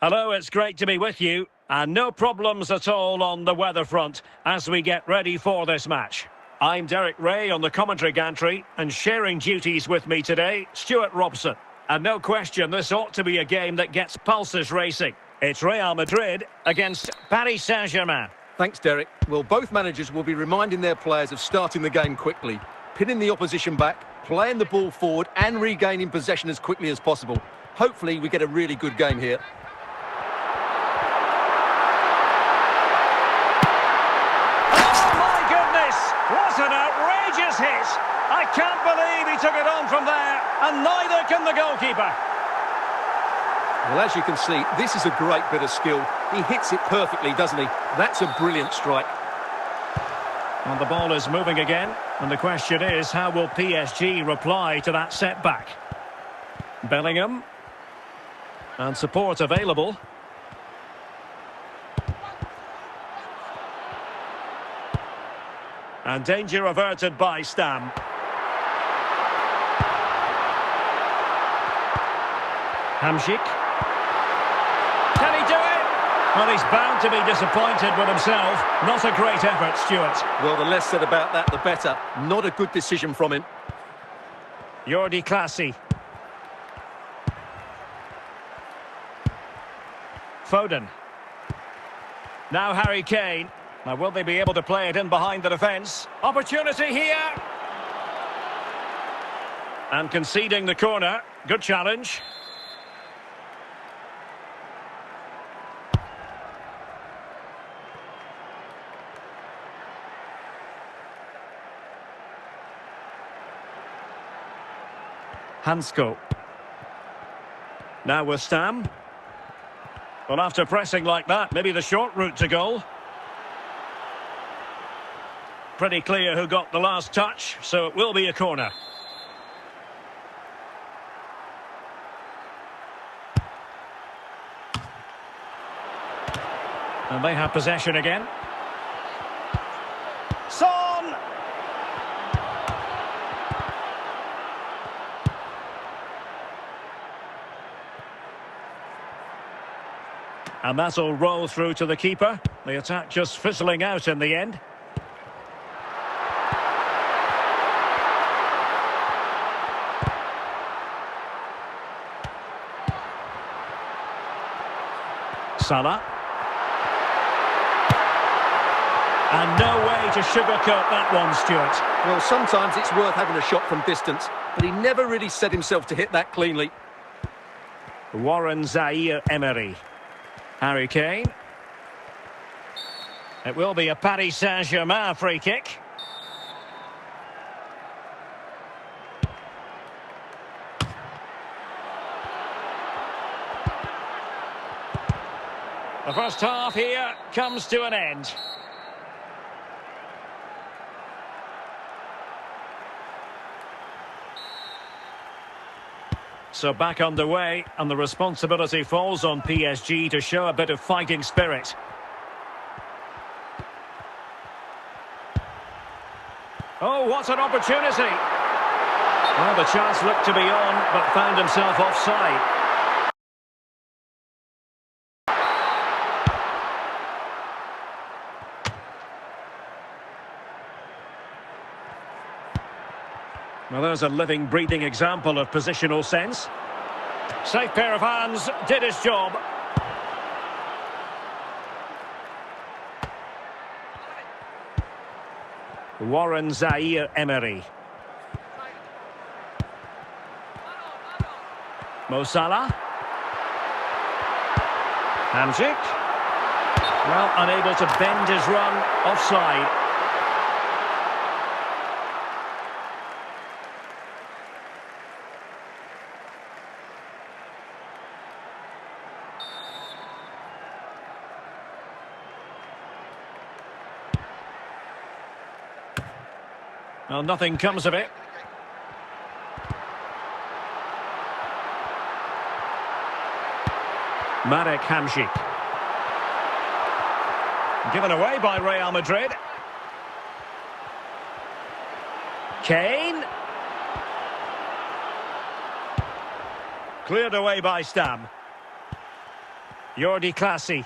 Hello, it's great to be with you, and no problems at all on the weather front as we get ready for this match. I'm Derek Ray on the commentary gantry, and sharing duties with me today, Stuart Robson. And no question, this ought to be a game that gets pulses racing. It's Real Madrid against Paris Saint-Germain. Thanks, Derek. Well, both managers will be reminding their players of starting the game quickly, pinning the opposition back, playing the ball forward and regaining possession as quickly as possible. Hopefully we get a really good game here. What an outrageous hit! I can't believe he took it on from there, and neither can the goalkeeper. Well, as you can see, this is a great bit of skill. He hits it perfectly, doesn't he? That's a brilliant strike. And the ball is moving again, and the question is, how will PSG reply to that setback? Bellingham. And support available. And danger averted by Stam. Hamsik. Can he do it? Well, he's bound to be disappointed with himself. Not a great effort, Stuart. Well, the less said about that, the better. Not a good decision from him. Jordi Classy. Foden. Now Harry Kane. Now, will they be able to play it in behind the defence? Opportunity here! And conceding the corner. Good challenge. Hansko. Now with Stam. Well, after pressing like that, maybe the short route to goal. Pretty clear who got the last touch, so it will be a corner. And they have possession again. Son! And that'll roll through to the keeper. The attack just fizzling out in the end. Salah. And no way to sugarcoat that one, Stuart. Well, sometimes it's worth having a shot from distance, but he never really set himself to hit that cleanly. Warren Zaïre-Emery. Harry Kane. It will be a Paris Saint-Germain free kick. The first half here comes to an end. So back underway, and the responsibility falls on PSG to show a bit of fighting spirit. Oh, what an opportunity! Well, the chance looked to be on, but found himself offside. Well, there's a living, breathing example of positional sense. Safe pair of hands, did his job. Warren Zaire-Emery. Mo Salah. Hamsik. Well, unable to bend his run, offside. Well, nothing comes of it. Marek Hamsik. Given away by Real Madrid. Kane. Cleared away by Stam. Jordi Clasie.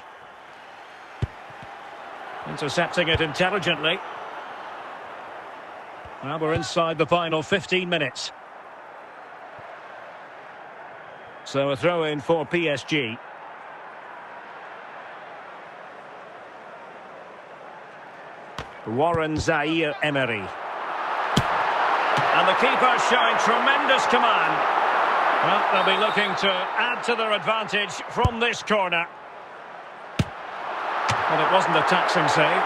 Intercepting it intelligently. Well, we're inside the final 15 minutes. So a throw in for PSG. Warren Zaire-Emery. And the keeper showing tremendous command. Well, they'll be looking to add to their advantage from this corner. But it wasn't a taxing save.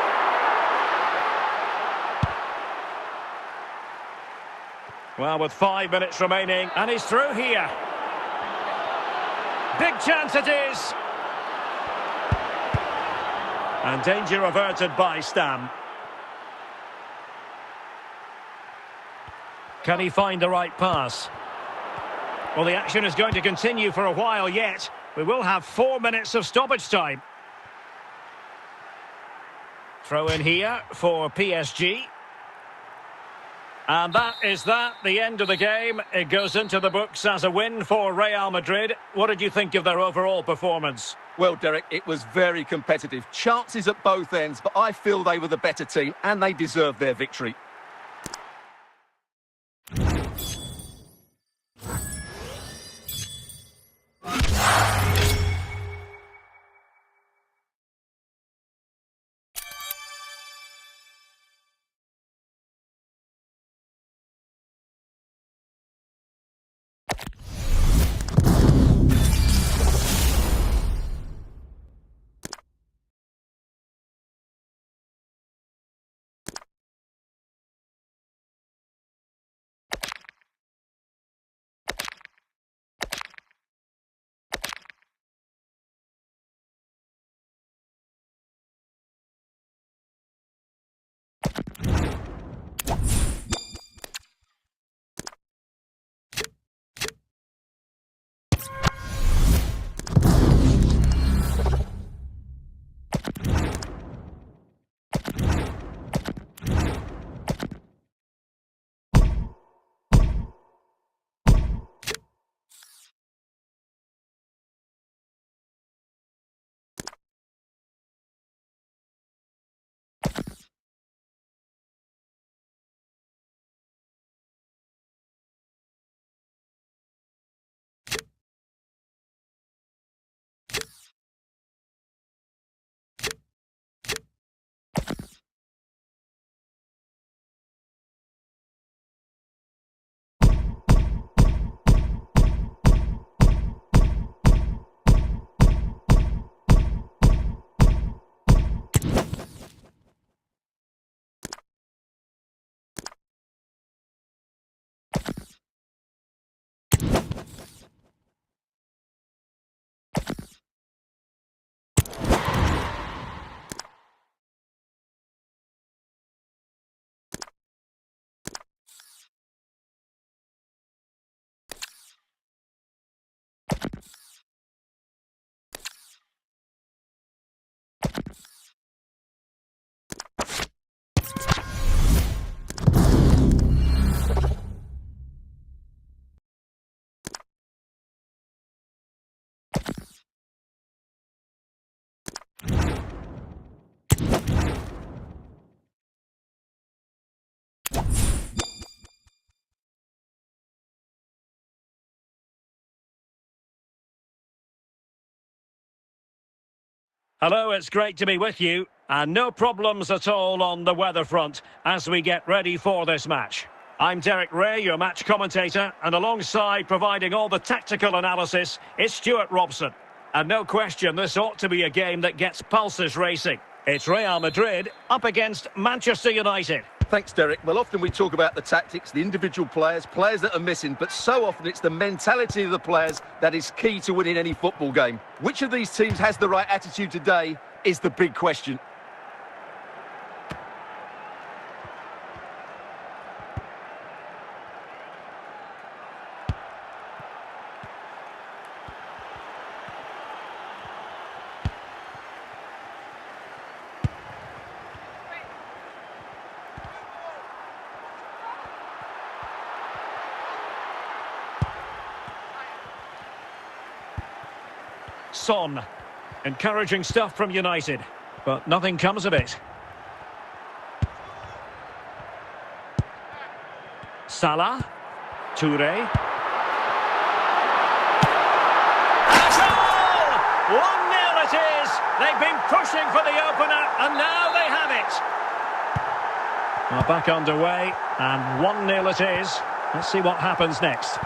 Well, with 5 minutes remaining, and he's through here. Big chance it is. And danger averted by Stam. Can he find the right pass? Well, the action is going to continue for a while yet. We will have 4 minutes of stoppage time. Throw in here for PSG. And that is the end of the game. It goes into the books as a win for Real Madrid. What did you think of their overall performance? Well, Derek, it was very competitive. Chances at both ends, but I feel they were the better team and they deserved their victory. Hello, it's great to be with you. And no problems at all on the weather front as we get ready for this match. I'm Derek Ray, your match commentator, and alongside providing all the tactical analysis is Stuart Robson. And no question, this ought to be a game that gets pulses racing. It's Real Madrid up against Manchester United. Thanks, Derek. Well, often we talk about the tactics, the individual players that are missing, but so often it's the mentality of the players that is key to winning any football game. Which of these teams has the right attitude today is the big question. Son. Encouraging stuff from United, but nothing comes of it. Salah. Toure. That's all! 1-0 it is! They've been pushing for the opener, and now they have it. Well, back underway, and 1-0 it is. Let's see what happens next.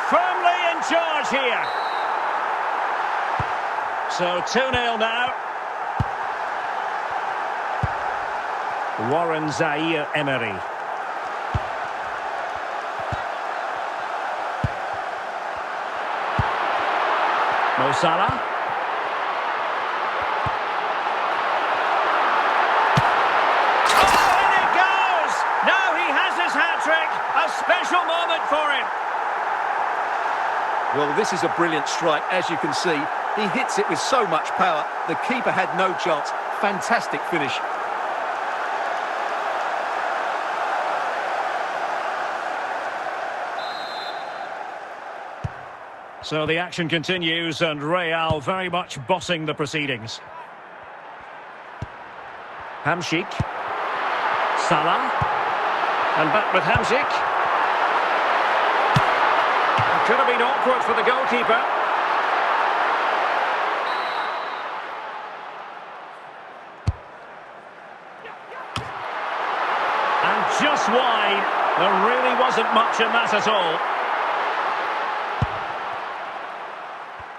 Firmly in charge here. So 2-0 now. Warren Zaire-Emery. Mo Salah. Oh, and it goes! Now he has his hat-trick. A special moment for him. Well, this is a brilliant strike, as you can see. He hits it with so much power. The keeper had no chance. Fantastic finish. So the action continues, and Real very much bossing the proceedings. Hamsik. Salah. And back with Hamsik. Could have been awkward for the goalkeeper. And just wide. There really wasn't much in that at all.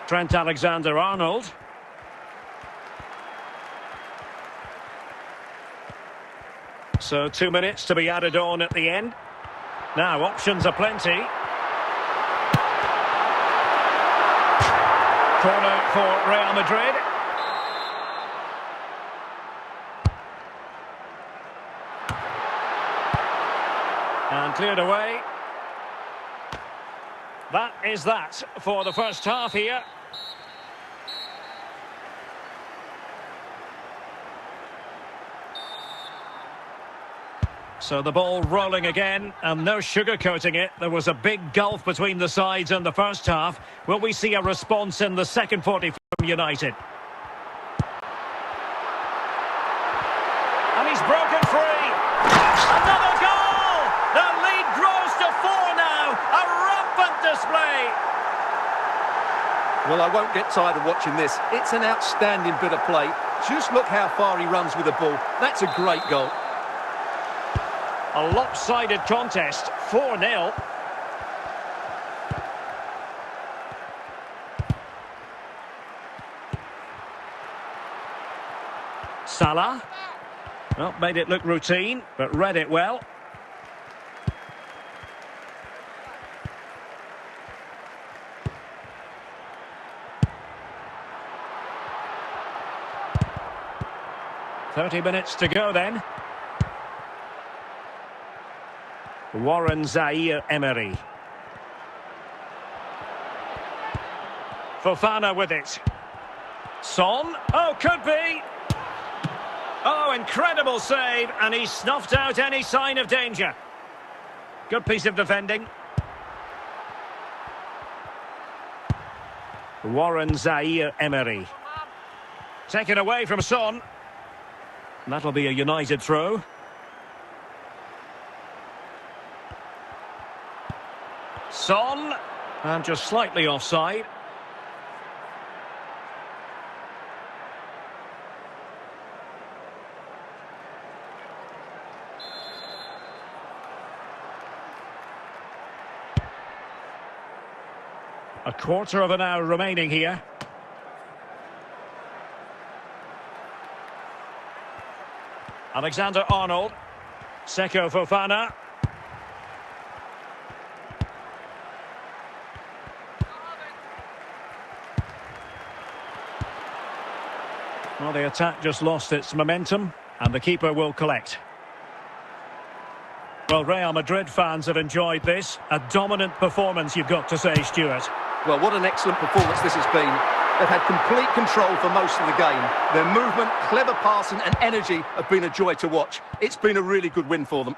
Trent Alexander-Arnold. So 2 minutes to be added on at the end. Now options are plenty. Corner for Real Madrid. And cleared away. That is that for the first half here. So the ball rolling again, and no sugarcoating it. There was a big gulf between the sides in the first half. Will we see a response in the second 40 from United? And he's broken free. Another goal! The lead grows to 4 now. A rampant display. Well, I won't get tired of watching this. It's an outstanding bit of play. Just look how far he runs with the ball. That's a great goal. A lopsided contest, 4-0. Salah. Well, made it look routine, but read it well. "30 minutes to go then. Warren Zaire-Emery. Fofana with it. Son. Oh, could be. Oh, incredible save, and he snuffed out any sign of danger. Good piece of defending. Warren Zaire-Emery. Taken away from Son. That'll be a United throw. Son. And just slightly offside. A quarter of an hour remaining here. Alexander-Arnold. Seko Fofana. Well, the attack just lost its momentum, and the keeper will collect. Well, Real Madrid fans have enjoyed this. A dominant performance, you've got to say, Stuart. Well, what an excellent performance this has been. They've had complete control for most of the game. Their movement, clever passing and energy have been a joy to watch. It's been a really good win for them.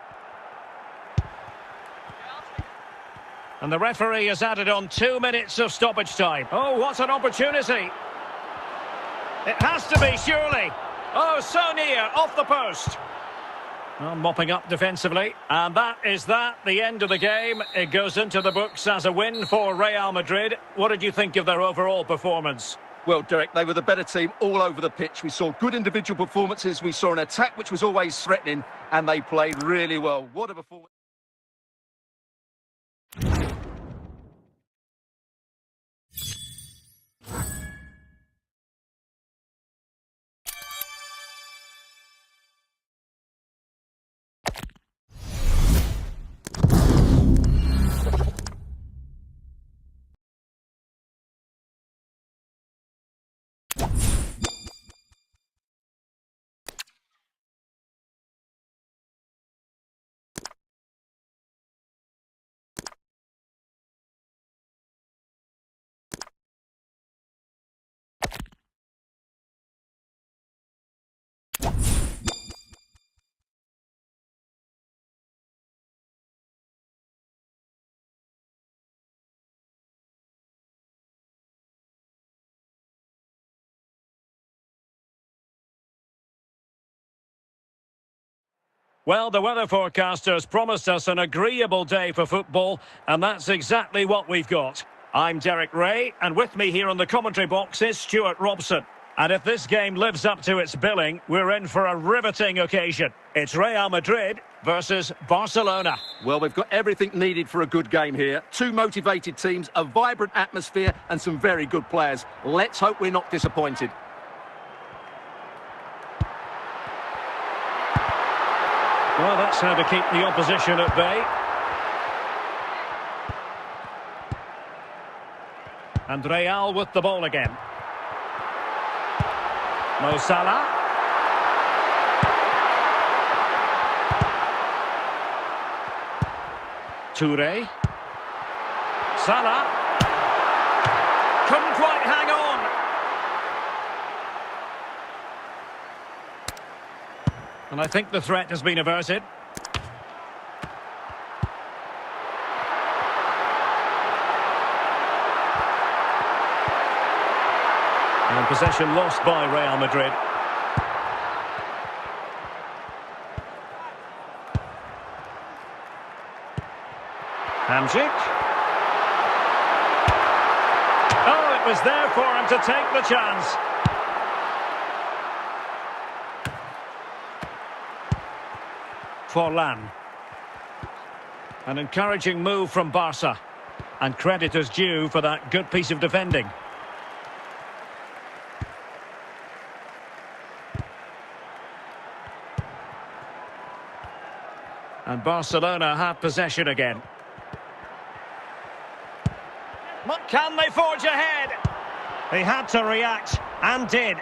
And the referee has added on 2 minutes of stoppage time. Oh, what an opportunity. It has to be, surely. Oh, so near, off the post. Well, mopping up defensively. And that is that, the end of the game. It goes into the books as a win for Real Madrid. What did you think of their overall performance? Well, Derek, they were the better team all over the pitch. We saw good individual performances. We saw an attack which was always threatening, and they played really well. What a performance. Well, the weather forecasters promised us an agreeable day for football, and that's exactly what we've got. I'm Derek Ray, and with me here on the commentary box is Stuart Robson. And if this game lives up to its billing, we're in for a riveting occasion. It's Real Madrid versus Barcelona. Well, we've got everything needed for a good game here. Two motivated teams, a vibrant atmosphere, and some very good players. Let's hope we're not disappointed. Well, that's how to keep the opposition at bay. And Real with the ball again. Mo Salah. Touré. Salah. Couldn't quite hang on. And I think the threat has been averted. And possession lost by Real Madrid. Hamsik. Oh, it was there for him to take the chance. Forlan. An encouraging move from Barca. And credit is due for that good piece of defending. And Barcelona have possession again. What can they forge ahead? They had to react, and did.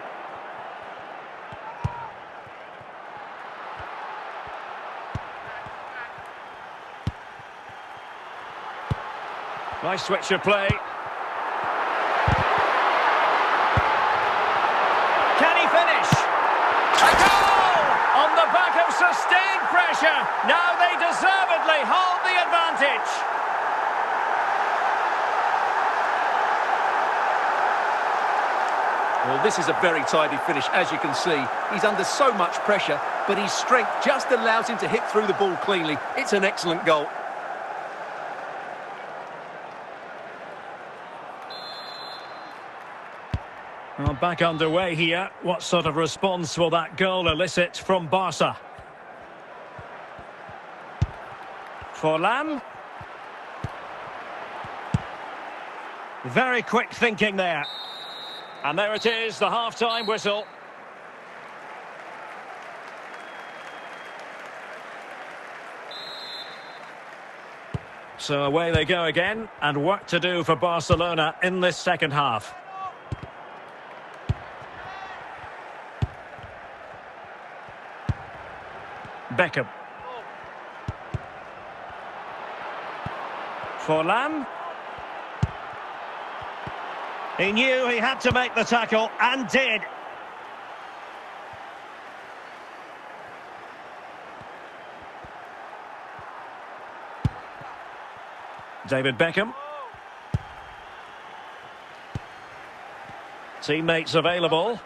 Nice switch of play. Can he finish? A goal! On the back of sustained pressure. Now they deservedly hold the advantage. Well, this is a very tidy finish, as you can see. He's under so much pressure, but his strength just allows him to hit through the ball cleanly. It's an excellent goal. Well, back underway here. What sort of response will that goal elicit from Barca? Forlan. Very quick thinking there. And there it is, the half-time whistle. So away they go again, and work to do for Barcelona in this second half. Beckham. Forlan. He knew he had to make the tackle, and did. David Beckham. Teammates available.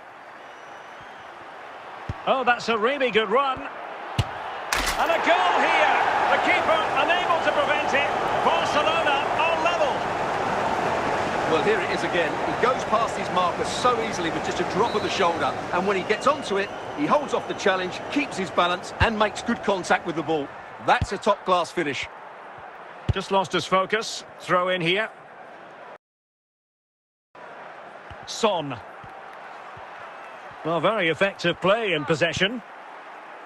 Oh, that's a really good run. And a goal here. The keeper unable to prevent it. Barcelona are level. Well, here it is again. He goes past his marker so easily with just a drop of the shoulder. And when he gets onto it, he holds off the challenge, keeps his balance and makes good contact with the ball. That's a top-class finish. Just lost his focus. Throw in here. Son. Well, very effective play in possession.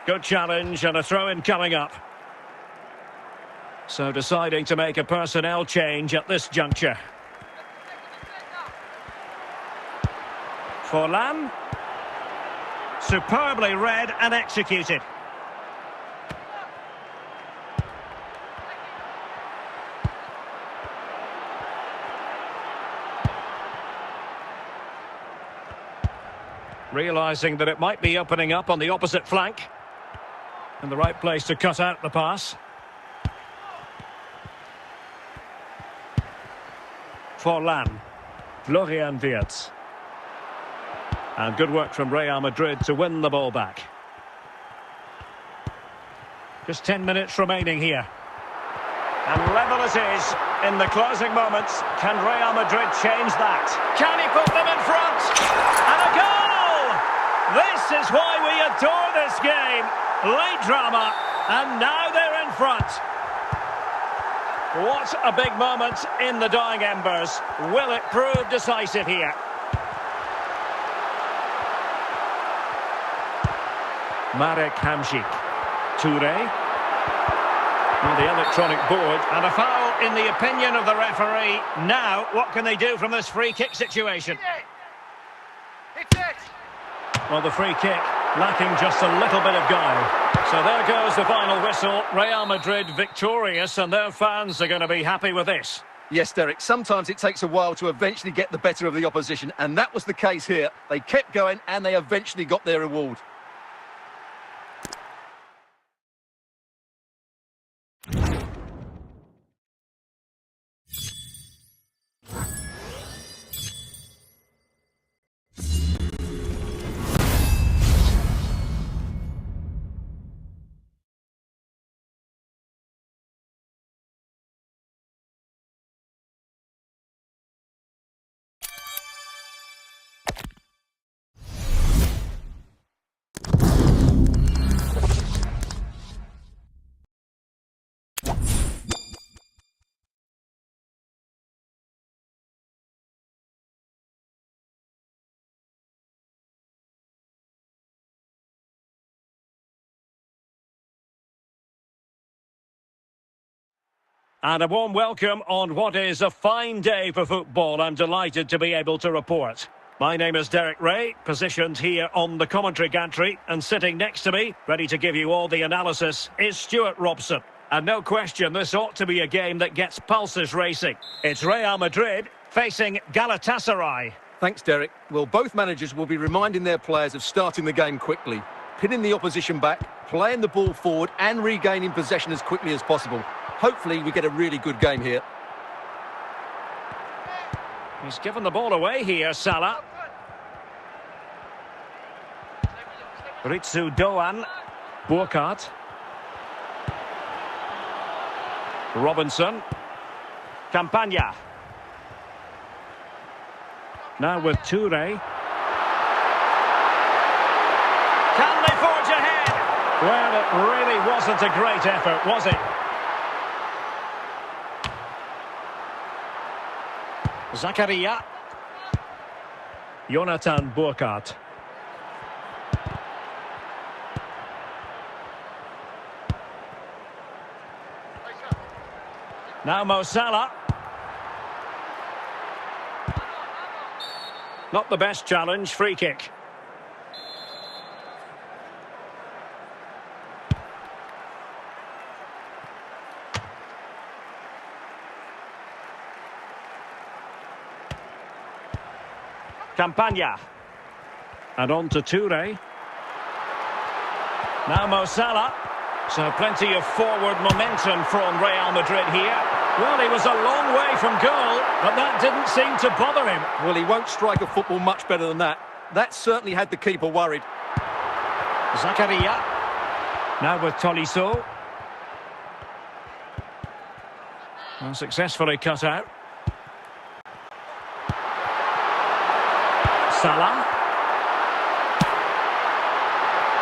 Good challenge and a throw-in coming up. So deciding to make a personnel change at this juncture. Forlan. Superbly read and executed. Realising that it might be opening up on the opposite flank. And the right place to cut out the pass. Forlan. Florian Wirtz. And good work from Real Madrid to win the ball back. Just 10 minutes remaining here. And level it is in the closing moments. Can Real Madrid change that? Can he put them in front? And a goal! This is why we adore this game. Late drama, and now they're in front. What a big moment in the dying embers. Will it prove decisive here? Marek Hamšík. Touré. On the electronic board, and a foul in the opinion of the referee. Now, what can they do from this free kick situation? Well, the free kick lacking just a little bit of guile. So there goes the final whistle. Real Madrid victorious, and their fans are going to be happy with this. Yes, Derek, sometimes it takes a while to eventually get the better of the opposition, and that was the case here. They kept going, and they eventually got their reward. And a warm welcome on what is a fine day for football. I'm delighted to be able to report. My name is Derek Ray, positioned here on the commentary gantry, and sitting next to me, ready to give you all the analysis, is Stuart Robson. And no question, this ought to be a game that gets pulses racing. It's Real Madrid facing Galatasaray. Thanks, Derek. Well, both managers will be reminding their players of starting the game quickly, pinning the opposition back, playing the ball forward and regaining possession as quickly as possible. Hopefully we get a really good game here. He's given the ball away here, Salah. Ritsu Doan. Burkhardt. Robinson. Campagna. Now with Toure. Can they forge ahead? Well, it really wasn't a great effort, was it? Zakaria. Jonathan Burkhardt. Now Mo Salah. Not the best challenge, free kick. Campagna. And on to Toure. Now Mo Salah. So plenty of forward momentum from Real Madrid here. Well, he was a long way from goal, but that didn't seem to bother him. Well, he won't strike a football much better than that. That certainly had the keeper worried. Zakaria. Now with Tolisso. Well, successfully cut out. Salah.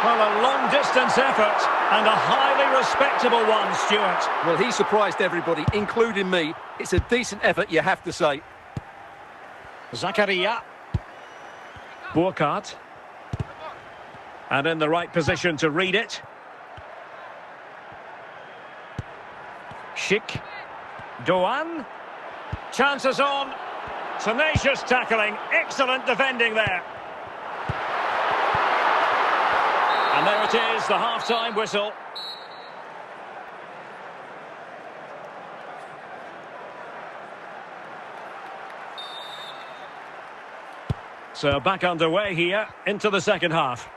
Well, a long-distance effort and a highly respectable one, Stuart. Well, he surprised everybody, including me. It's a decent effort, you have to say. Zakaria. Burkhardt. And in the right position to read it. Schick. Doan. Chances on. Tenacious tackling. Excellent defending there. And there it is, the half-time whistle. So back underway here into the second half.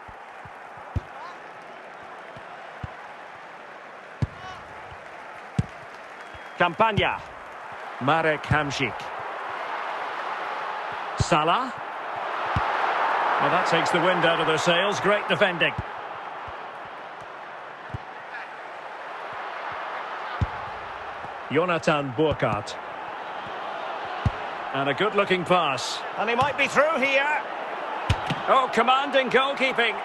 Campagna. Marek Hamšík. Salah. Well, that takes the wind out of their sails. Great defending. Jonathan Burkhardt. And a good-looking pass. And he might be through here. Oh, commanding goalkeeping.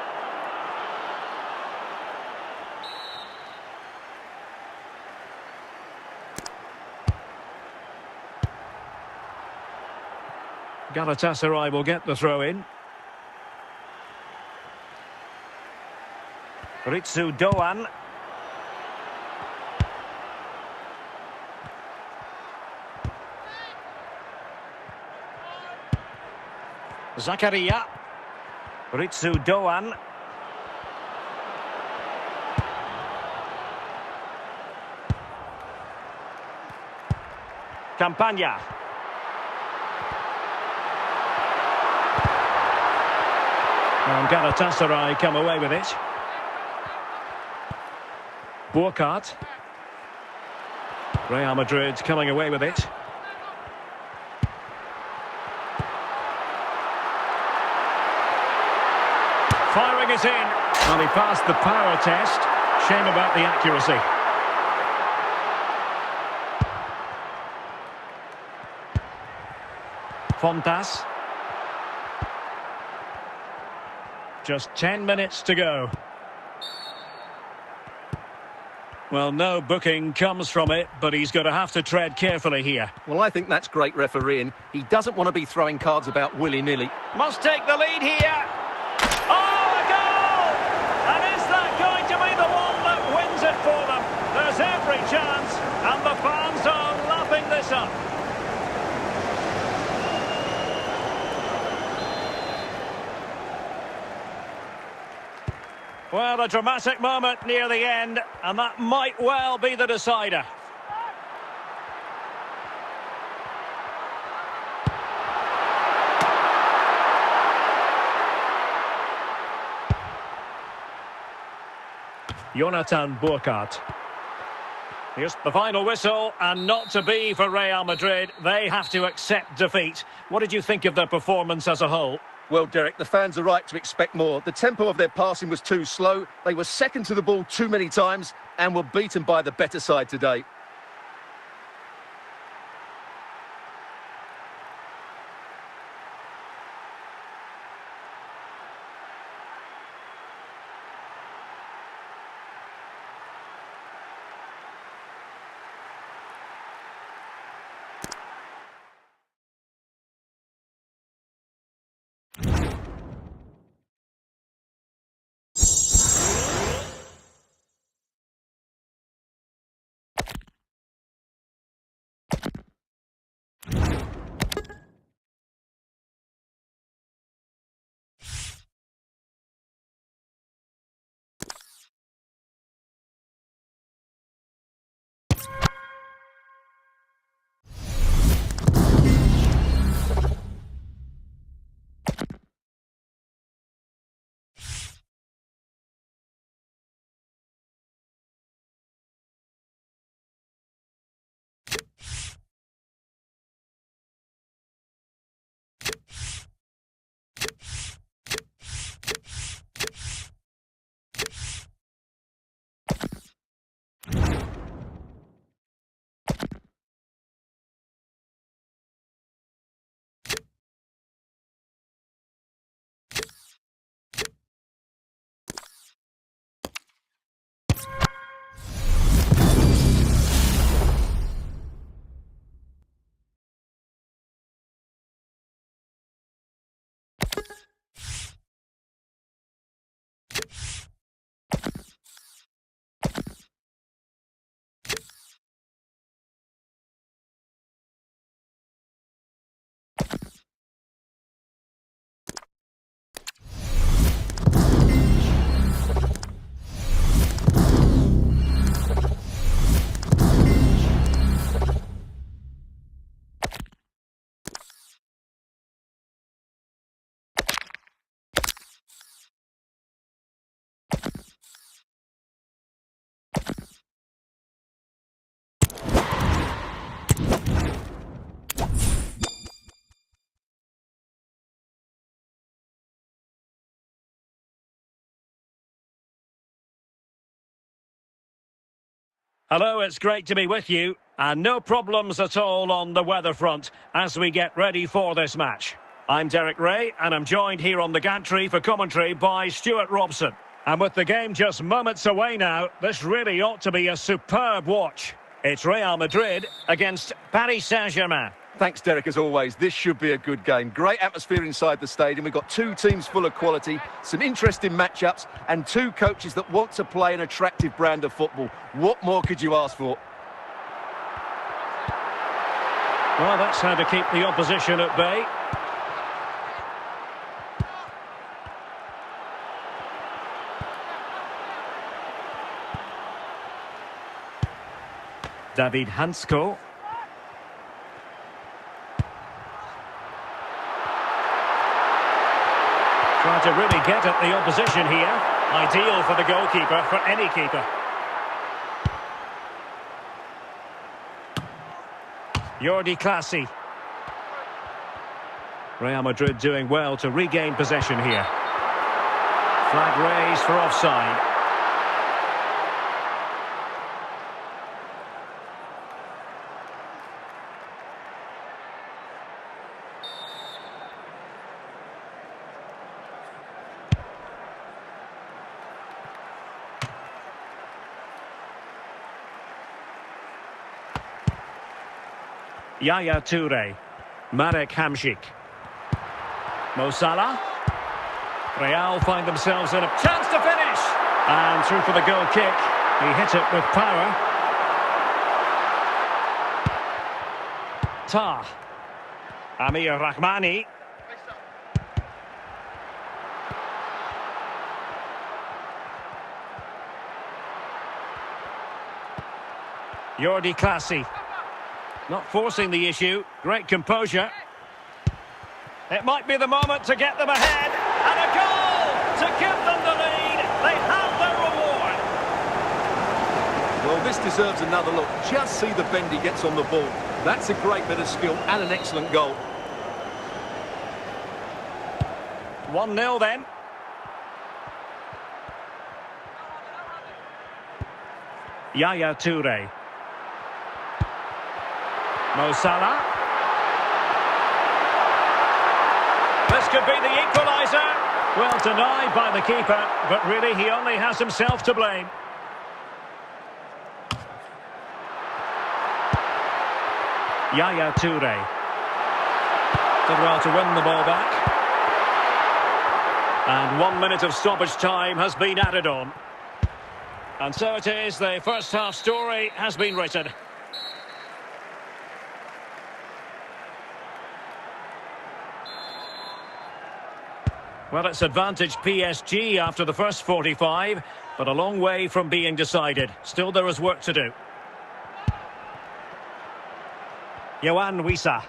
Galatasaray will get the throw in. Ritsu Doan. Zakaria. Ritsu Doan. Campagna. And Galatasaray come away with it. Burkhardt. Real Madrid coming away with it. Firing it in. Well, he passed the power test. Shame about the accuracy. Fontas. Just 10 minutes to go. Well, no booking comes from it, but he's going to have to tread carefully here. Well, I think that's great refereeing. He doesn't want to be throwing cards about willy-nilly. Must take the lead here. Oh, a goal! And is that going to be the one that wins it for them? There's every chance, and the fans are lapping this up. Well, a dramatic moment near the end, and that might well be the decider. Jonathan Burkhardt. Here's the final whistle, and not to be for Real Madrid. They have to accept defeat. What did you think of their performance as a whole? Well, Derek, the fans are right to expect more. The tempo of their passing was too slow. They were second to the ball too many times and were beaten by the better side today. Hello, it's great to be with you. And no problems at all on the weather front as we get ready for this match. I'm Derek Ray, and I'm joined here on the gantry for commentary by Stuart Robson. And with the game just moments away now, this really ought to be a superb watch. It's Real Madrid against Paris Saint-Germain. Thanks, Derek, as always. This should be a good game. Great atmosphere inside the stadium. We've got two teams full of quality, some interesting matchups, and two coaches that want to play an attractive brand of football. What more could you ask for? Well, that's how to keep the opposition at bay. David Hansko. Trying to really get at the opposition here. Ideal for the goalkeeper, for any keeper. Jordi Clasie. Real Madrid doing well to regain possession here. Flag raised for offside. Yaya Toure, Marek Hamšík, Mo Salah. Real find themselves in a chance to finish. And through for the goal kick. He hit it with power. Tah. Amir Rahmani. Jordi Clasie. Not forcing the issue. Great composure. It might be the moment to get them ahead. And a goal to give them the lead. They have their reward. Well, this deserves another look. Just see the bend he gets on the ball. That's a great bit of skill and an excellent goal. 1-0 then. Yaya Toure. Mo Salah. This could be the equaliser. Well denied by the keeper, but really he only has himself to blame. Yaya Toure. Did well to win the ball back. And 1 minute of stoppage time has been added on. And so it is, the first half story has been written. Well, it's advantage PSG after the first 45, but a long way from being decided. Still there is work to do. Yohan Wissa.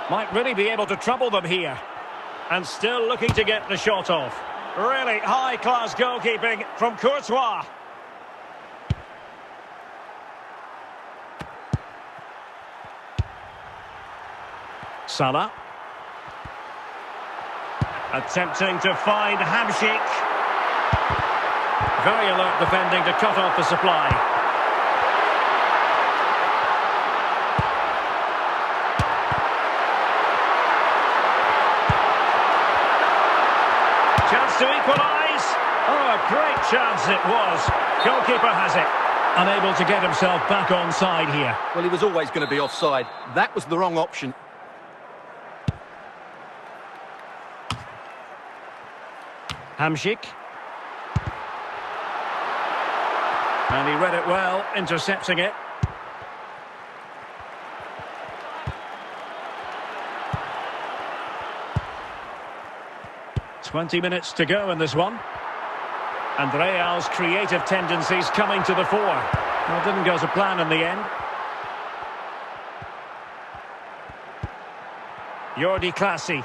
Might really be able to trouble them here. And still looking to get the shot off. Really high-class goalkeeping from Courtois. Salah. Attempting to find Hamsik. Very alert defending to cut off the supply. Chance to equalise. Oh, a great chance it was. Goalkeeper has it. Unable to get himself back on side here. Well, he was always going to be offside. That was the wrong option. Hamsik. And he read it well, intercepting it. "20 minutes to go in this one. And Real's creative tendencies coming to the fore. Well, didn't go to plan in the end. Jordi Clasie.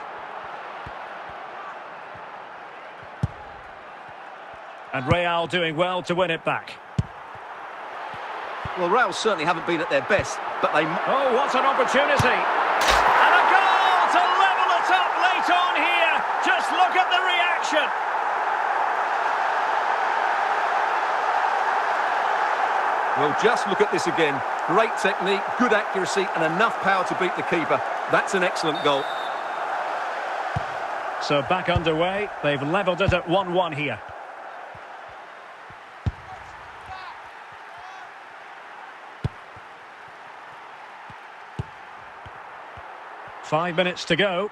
And Real doing well to win it back. Well, Real certainly haven't been at their best, but they... Oh, what an opportunity! And a goal to level it up late on here! Just look at the reaction! Well, just look at this again. Great technique, good accuracy, and enough power to beat the keeper. That's an excellent goal. So back underway. They've levelled it at 1-1 here. Five minutes to go.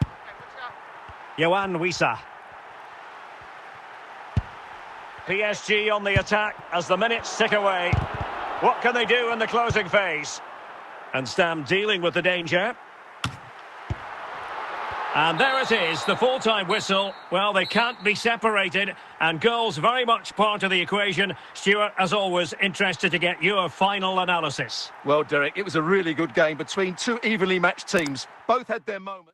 Yohan Wissa. PSG on the attack as the minutes tick away. What can they do in the closing phase? And Stam dealing with the danger. And there it is, the full-time whistle. Well, they can't be separated, and goals very much part of the equation. Stuart, as always, interested to get your final analysis. Well, Derek, it was a really good game between two evenly matched teams. Both had their moments.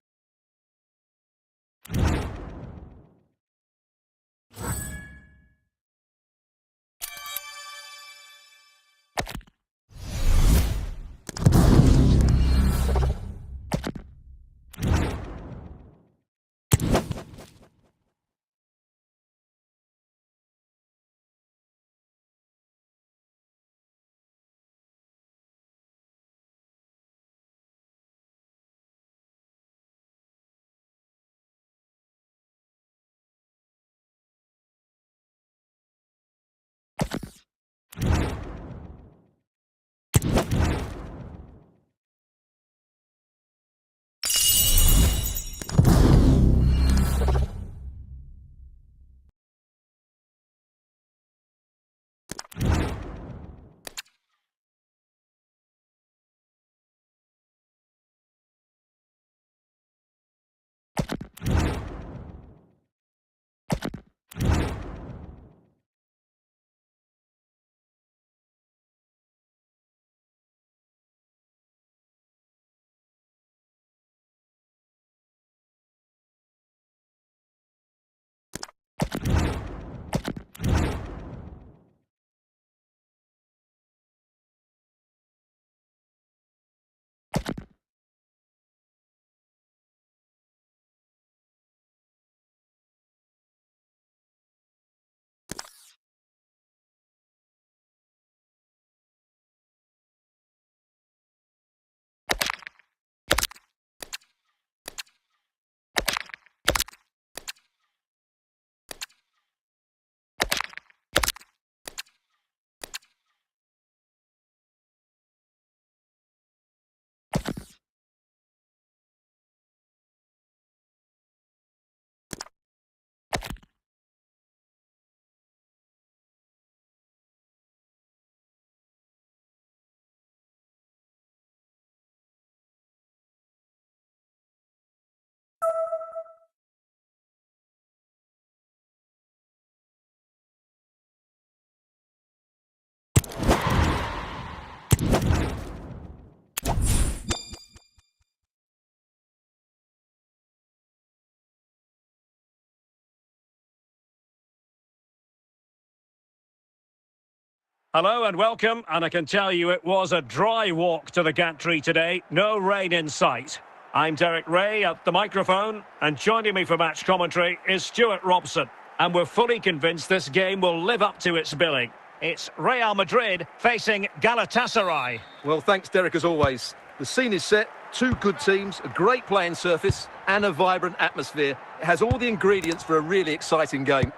Hello and welcome, and I can tell you it was a dry walk to the gantry today, no rain in sight. I'm Derek Ray at the microphone, and joining me for match commentary is Stuart Robson. And we're fully convinced this game will live up to its billing. It's Real Madrid facing Galatasaray. Well, thanks, Derek, as always. The scene is set, two good teams, a great playing surface, and a vibrant atmosphere. It has all the ingredients for a really exciting game.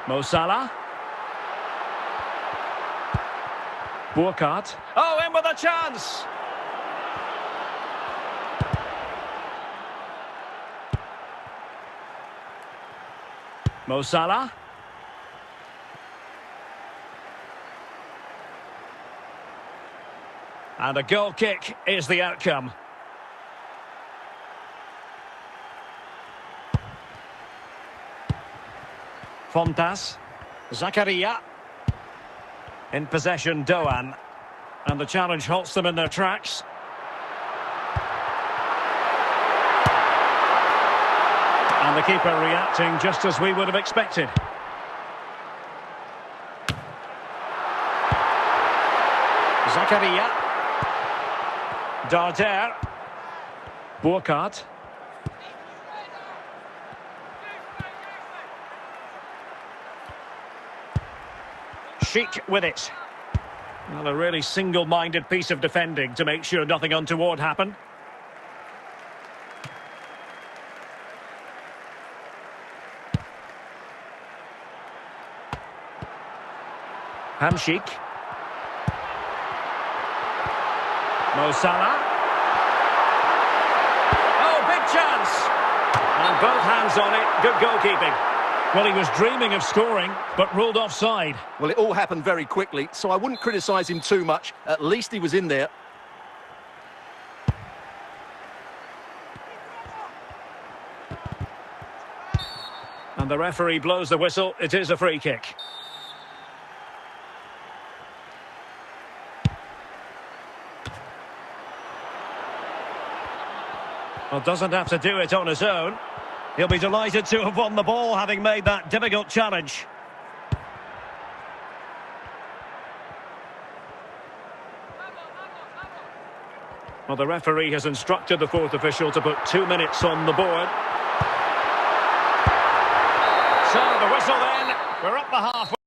Mo Salah. Burkhardt. Oh, in with a chance! Mo Salah. And a goal kick is the outcome. Fontas. Zakaria. In possession, Doan. And the challenge halts them in their tracks. And the keeper reacting just as we would have expected. Zakaria. Darder. Burkhardt. Sheik with it. Well, a really single-minded piece of defending to make sure nothing untoward happened. Hamsik. Mo Salah. Oh, big chance! And both hands on it. Good goalkeeping. Well, he was dreaming of scoring, but ruled offside. Well, it all happened very quickly, so I wouldn't criticise him too much. At least he was in there. And the referee blows the whistle. It is a free kick. Well, doesn't have to do it on his own. He'll be delighted to have won the ball, having made that difficult challenge. Well, the referee has instructed the fourth official to put 2 minutes on the board. So, the whistle then. We're up the halfway.